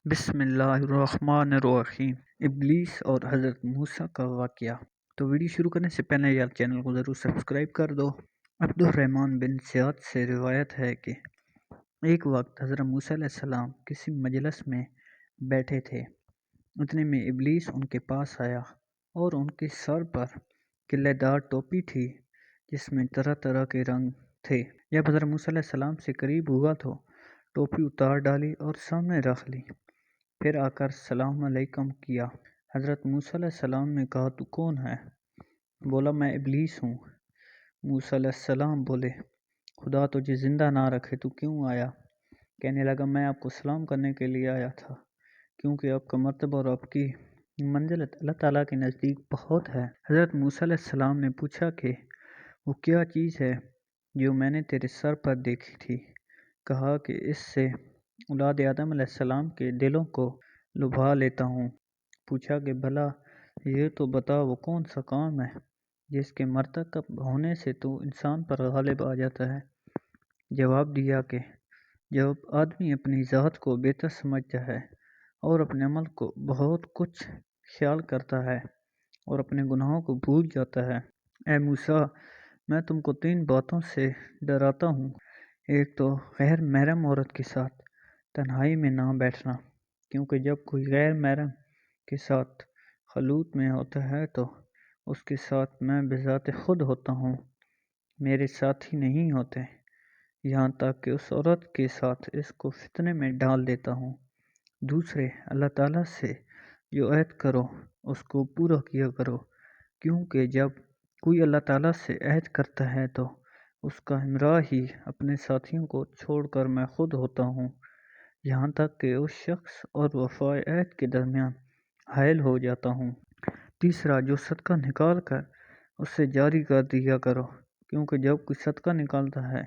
بسم اللہ الرحمن الرحیم۔ ابلیس اور حضرت موسیٰ کا واقعہ۔ تو ویڈیو شروع کرنے سے پہلے یار چینل کو ضرور سبسکرائب کر دو۔ عبد الرحمن بن زیاد سے روایت ہے کہ ایک وقت حضرت موسیٰ علیہ السلام کسی مجلس میں بیٹھے تھے، اتنے میں ابلیس ان کے پاس آیا اور ان کے سر پر قلعے دار ٹوپی تھی جس میں طرح طرح کے رنگ تھے۔ جب حضرت موسیٰ علیہ السلام سے قریب ہوا تو ٹوپی اتار ڈالی اور سامنے رکھ لی، پھر آ کر سلام علیکم کیا۔ حضرت موسیٰ علیہ السلام نے کہا تو کون ہے؟ بولا میں ابلیس ہوں۔ موسیٰ علیہ السلام بولے خدا تجھے زندہ نہ رکھے تو کیوں آیا؟ کہنے لگا میں آپ کو سلام کرنے کے لیے آیا تھا کیونکہ آپ کا مرتبہ اور آپ کی منزلت اللہ تعالیٰ کے نزدیک بہت ہے۔ حضرت موسیٰ علیہ السلام نے پوچھا کہ وہ کیا چیز ہے جو میں نے تیرے سر پر دیکھی تھی؟ کہا کہ اس سے اولاد آدم علیہ السلام کے دلوں کو لبھا لیتا ہوں۔ پوچھا کہ بھلا یہ تو بتا وہ کون سا کام ہے جس کے مرتکب ہونے سے تو انسان پر غالب آ جاتا ہے؟ جواب دیا کہ جب آدمی اپنی ذات کو بہتر سمجھتا ہے اور اپنے عمل کو بہت کچھ خیال کرتا ہے اور اپنے گناہوں کو بھول جاتا ہے۔ اے موسیٰ، میں تم کو 3 باتوں سے ڈراتا ہوں۔ ایک تو غیر محرم عورت کے ساتھ تنہائی میں نہ بیٹھنا، کیونکہ جب کوئی غیر محرم کے ساتھ خلوت میں ہوتا ہے تو اس کے ساتھ میں بذات خود ہوتا ہوں، میرے ساتھی نہیں ہوتے، یہاں تک کہ اس عورت کے ساتھ اس کو فتنے میں ڈال دیتا ہوں۔ دوسرے، اللہ تعالیٰ سے جو عہد کرو اس کو پورا کیا کرو، کیونکہ جب کوئی اللہ تعالیٰ سے عہد کرتا ہے تو اس کا ہمراہ ہی اپنے ساتھیوں کو چھوڑ کر میں خود ہوتا ہوں، یہاں تک کہ اس شخص اور وفائے عہد کے درمیان حائل ہو جاتا ہوں۔ تیسرا، جو صدقہ نکال کر اسے جاری کر دیا کرو، کیونکہ جب کوئی صدقہ نکالتا ہے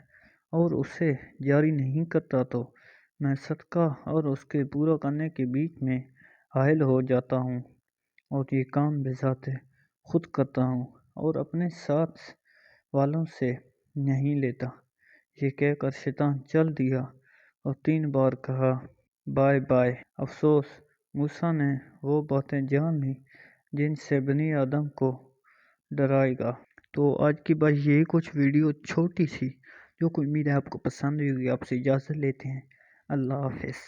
اور اسے جاری نہیں کرتا تو میں صدقہ اور اس کے پورا کرنے کے بیچ میں حائل ہو جاتا ہوں اور یہ کام بذات خود کرتا ہوں اور اپنے ساتھ والوں سے نہیں لیتا۔ یہ کہہ کر شیطان چل دیا اور 3 بار کہا بائے بائے۔ افسوس، موسیٰ نے وہ باتیں جان لیں جن سے بنی آدم کو ڈرائے گا۔ تو آج کی بات یہ کچھ ویڈیو چھوٹی سی جو کہ امید ہے آپ کو پسند ہوگی۔ آپ سے اجازت لیتے ہیں، اللہ حافظ۔